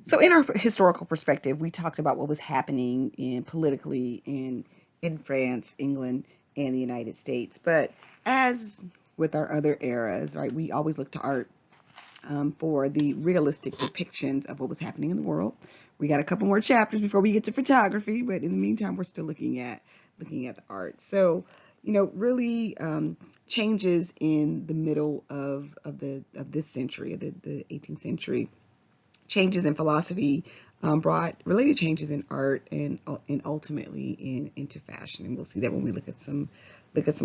So in our historical perspective, we talked about what was happening politically in France, England, and the United States. But as with our other eras, right, we always look to art for the realistic depictions of what was happening in the world. We got a couple more chapters before we get to photography, but in the meantime, we're still looking at the art. So, really changes in the middle of this century, the 18th century, changes in philosophy brought related changes in art and ultimately into fashion, and we'll see that when we look at some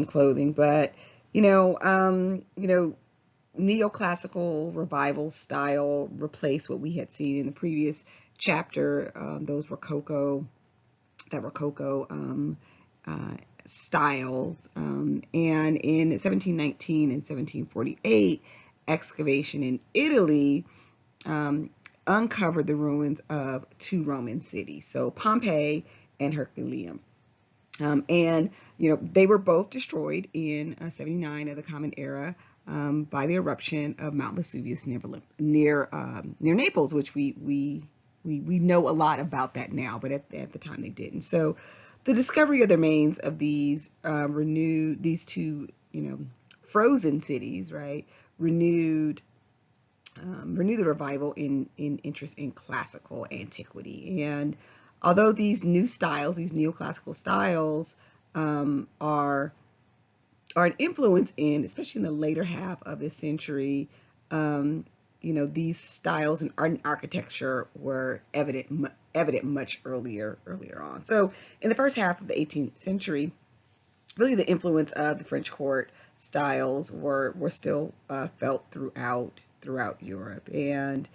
clothing. But neoclassical revival style replaced what we had seen in the previous chapter. Those Rococo styles, and in 1719 and 1748, excavation in Italy um, uncovered the ruins of two Roman cities, so Pompeii and Herculaneum. And they were both destroyed in 79 of the Common Era by the eruption of Mount Vesuvius near Naples, which we know a lot about that now, but at the time they didn't. So the discovery of the remains of these two frozen cities, right, renewed the revival in interest in classical antiquity. And although these neoclassical styles, are an influence in, especially in the later half of this century, these styles in art and architecture were evident much earlier on. So in the first half of the 18th century, really the influence of the French court styles were still felt throughout Europe, and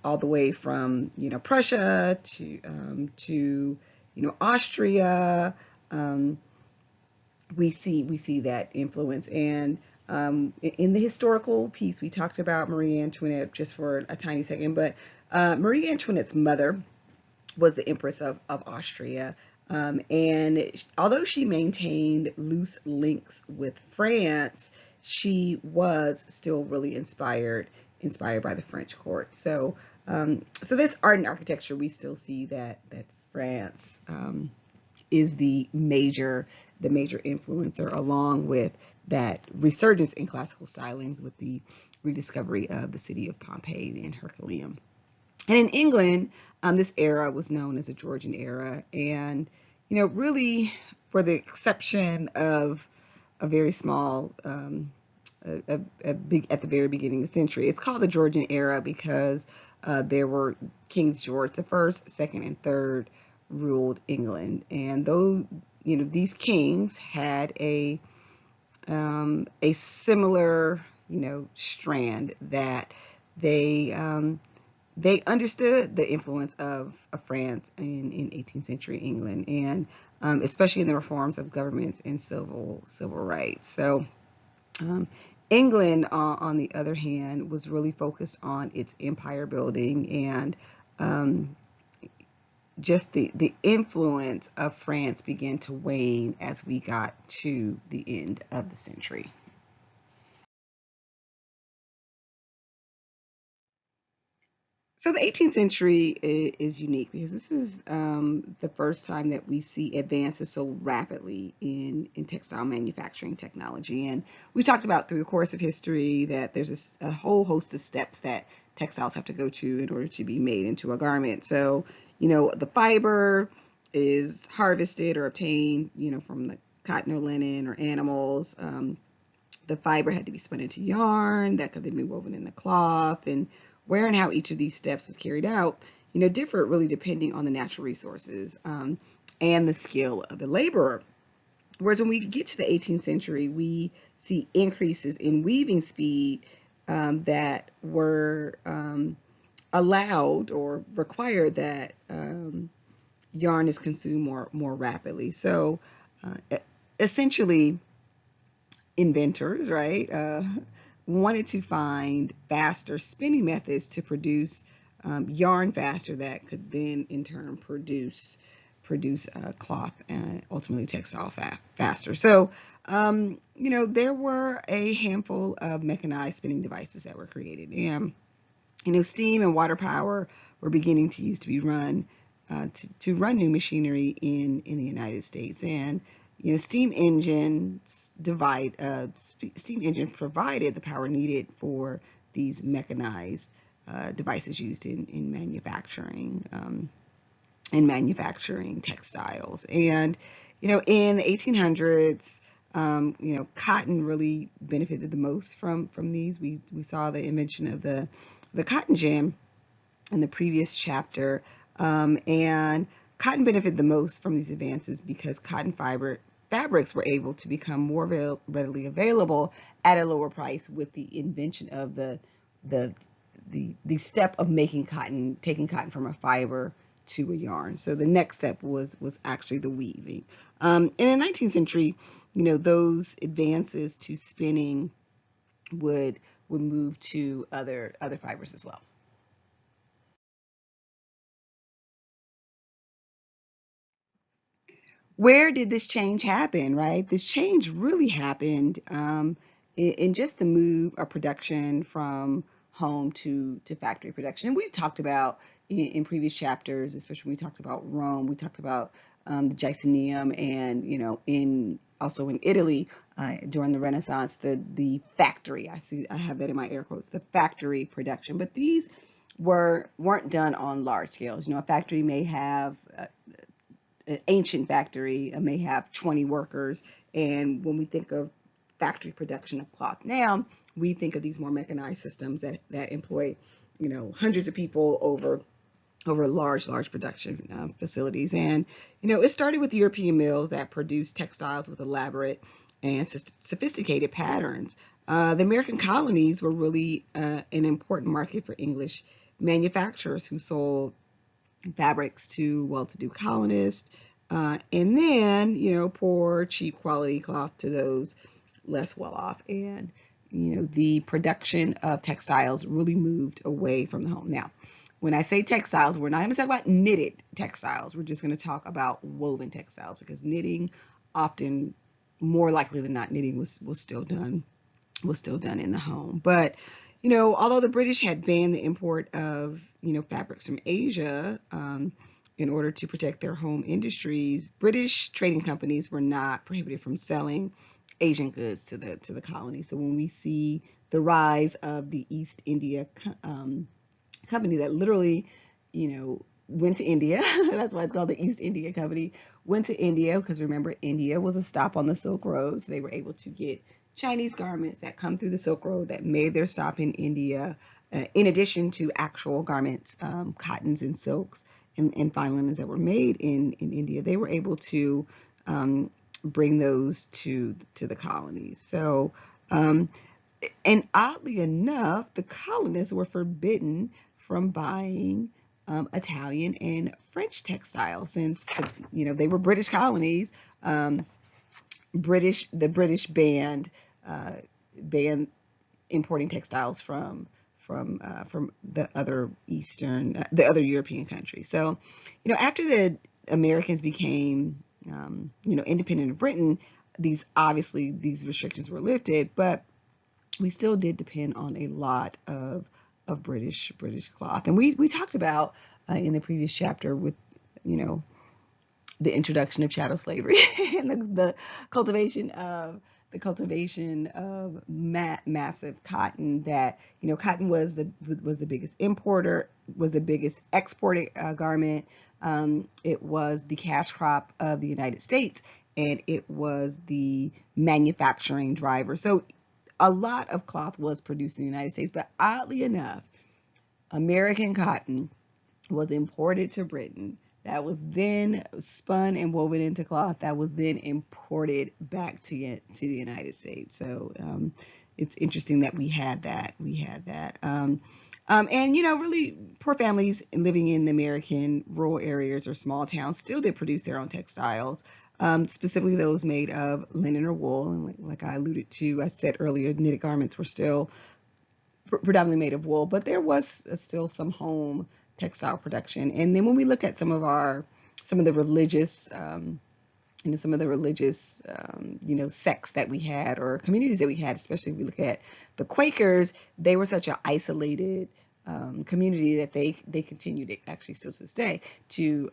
all the way from Prussia to Austria. We see that influence. And in the historical piece, we talked about Marie Antoinette just for a tiny second, but Marie Antoinette's mother was the Empress of Austria. And although she maintained loose links with France, she was still really inspired by the French court. So this art and architecture, we still see that France is the major influencer, along with that resurgence in classical stylings with the rediscovery of the city of Pompeii and Herculaneum. And in England, this era was known as the Georgian era, and really, for the exception of a very small, at the very beginning of the century, it's called the Georgian era because there were Kings George the First, Second, and Third ruled England, and though these kings had a similar strand that they understood the influence of France in 18th century England, and especially in the reforms of governments and civil rights. So England, on the other hand, was really focused on its empire building, and just the influence of France began to wane as we got to the end of the century. So the 18th century is unique because this is the first time that we see advances so rapidly in textile manufacturing technology. And we talked about through the course of history that there's a whole host of steps that textiles have to go to in order to be made into a garment. So, the fiber is harvested or obtained, from the cotton or linen or animals. The fiber had to be spun into yarn that could then be woven in the cloth, and where and how each of these steps was carried out, differ really depending on the natural resources and the skill of the laborer. Whereas when we get to the 18th century, we see increases in weaving speed that were allowed or required that yarn is consumed more rapidly. So essentially, inventors, right, wanted to find faster spinning methods to produce yarn faster that could then in turn produce cloth and ultimately textile faster. So there were a handful of mechanized spinning devices that were created, and Steam and water power were beginning to use to be run to run new machinery in the United States. And steam engines steam engine provided the power needed for these mechanized devices used in manufacturing textiles. And in the 1800s, cotton really benefited the most from these. We saw the invention of the cotton gin in the previous chapter, and cotton benefited the most from these advances because cotton fabrics were able to become more readily available at a lower price with the invention of the the step of taking cotton from a fiber to a yarn. So the next step was actually the weaving. In the 19th century, those advances to spinning would move to other fibers as well. Where did this change happen, right? This change really happened in just the move of production from home to factory production. And we've talked about in previous chapters, especially when we talked about Rome, we talked about the Gypsum and, also in Italy during the Renaissance, the factory. I have that in my air quotes, the factory production. But these weren't done on large scales. A factory may have an ancient factory may have 20 workers, and when we think of factory production of cloth now, we think of these more mechanized systems that employ hundreds of people over large production facilities. And it started with European mills that produced textiles with elaborate and sophisticated patterns. The American colonies were really an important market for English manufacturers who sold fabrics to well-to-do colonists, and then pour cheap quality cloth to those less well-off. And the production of textiles really moved away from the home. Now, when I say textiles, we're not going to talk about knitted textiles. We're just going to talk about woven textiles, because knitting, often more likely than not, knitting was still done in the home. But although the British had banned the import of fabrics from Asia in order to protect their home industries, British trading companies were not prohibited from selling Asian goods to the colony. So when we see the rise of the East India Company that literally, went to India, that's why it's called the East India Company, went to India because, remember, India was a stop on the Silk Road. So they were able to get Chinese garments that come through the Silk Road that made their stop in India, in addition to actual garments, cottons and silks and fine linens that were made in India. They were able to bring those to the colonies. So, and oddly enough, the colonists were forbidden from buying Italian and French textiles, since they were British colonies. The British banned importing textiles from the other European countries. So, after the Americans became independent of Britain, these restrictions were lifted, but we still did depend on a lot of British cloth. And we talked about in the previous chapter with the introduction of chattel slavery and the cultivation of massive cotton. That cotton was the biggest importer, was the biggest exported garment. It was the cash crop of the United States, and it was the manufacturing driver. So a lot of cloth was produced in the United States, but oddly enough, American cotton was imported to Britain. That was then spun and woven into cloth. That was then imported back to the United States. So it's interesting that we had that. And really poor families living in the American rural areas or small towns still did produce their own textiles, specifically those made of linen or wool. And like I alluded to, I said earlier, knitted garments were still predominantly made of wool, but there was still some home textile production. And then when we look at some of the religious sects that we had, or communities that we had, especially if we look at the Quakers, they were such an isolated community that they continue to actually still to this day to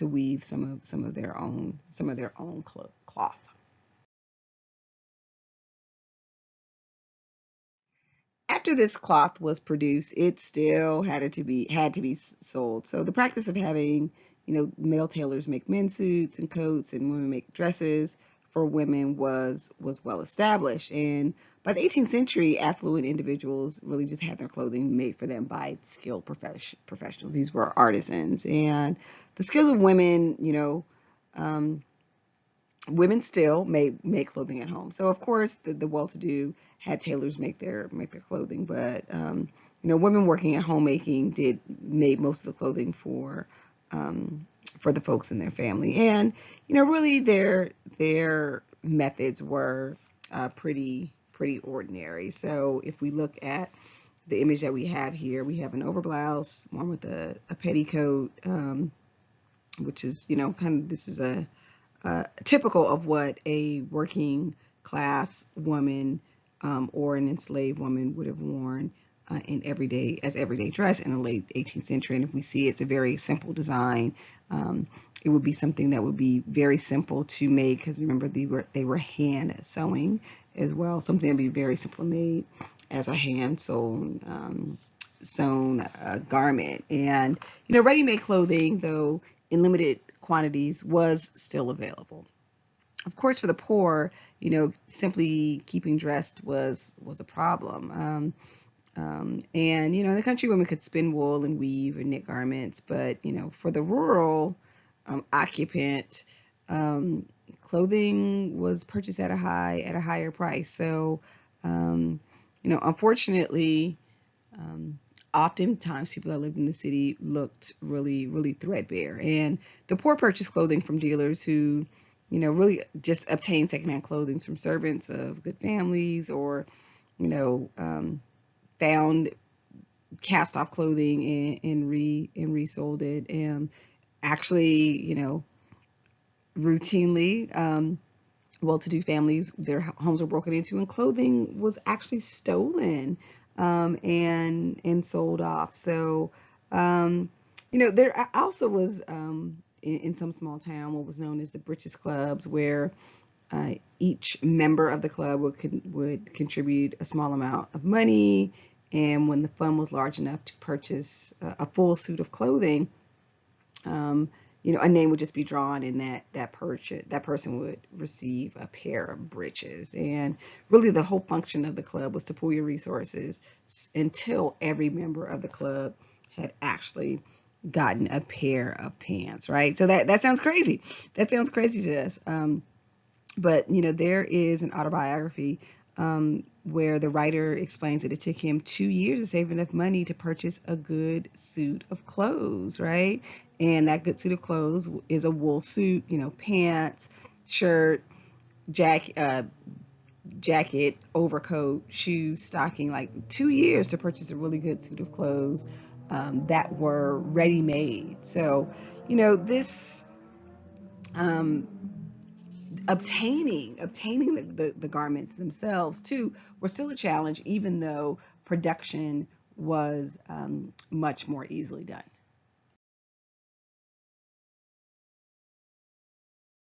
weave some of their own cloth. After this cloth was produced, it still had to be sold. So the practice of having, male tailors make men's suits and coats and women make dresses for women was well established. And by the 18th century, affluent individuals really just had their clothing made for them by skilled professionals. These were artisans, and the skills of women, um, women still make clothing at home. So of course the well-to-do had tailors make their clothing, but women working at homemaking made most of the clothing for the folks in their family. And really their methods were pretty ordinary. So if we look at the image that we have here, we have an overblouse, one with a petticoat, which is, kind of, this is a typical of what a working class woman or an enslaved woman would have worn in everyday dress in the late 18th century. And if we see it's a very simple design, it would be something that would be very simple to make, because remember they were hand sewing as well. Something that would be very simple made as a hand sewn garment. And ready-made clothing, though in limited quantities, was still available. Of course, for the poor, simply keeping dressed was a problem. And in the country, women could spin wool and weave and knit garments, but for the rural occupant, clothing was purchased at a higher price. So, unfortunately, oftentimes people that lived in the city looked really, really threadbare, and the poor purchased clothing from dealers who, really just obtained secondhand clothing from servants of good families, or, found cast off clothing and resold it. And actually, routinely, well-to-do families, their homes were broken into and clothing was actually stolen and sold off. So, there also was in some small town what was known as the breeches clubs, where each member of the club would contribute a small amount of money, and when the fund was large enough to purchase a full suit of clothing, a name would just be drawn, and that person would receive a pair of breeches. And really, the whole function of the club was to pool your resources until every member of the club had actually gotten a pair of pants, right? So that sounds crazy. That sounds crazy to us. But there is an autobiography where the writer explains that it took him 2 years to save enough money to purchase a good suit of clothes, right? And that good suit of clothes is a wool suit, pants, shirt, jacket, overcoat, shoes, stocking, like 2 years to purchase a really good suit of clothes that were ready made. So, this um, obtaining the garments themselves too were still a challenge, even though production was much more easily done.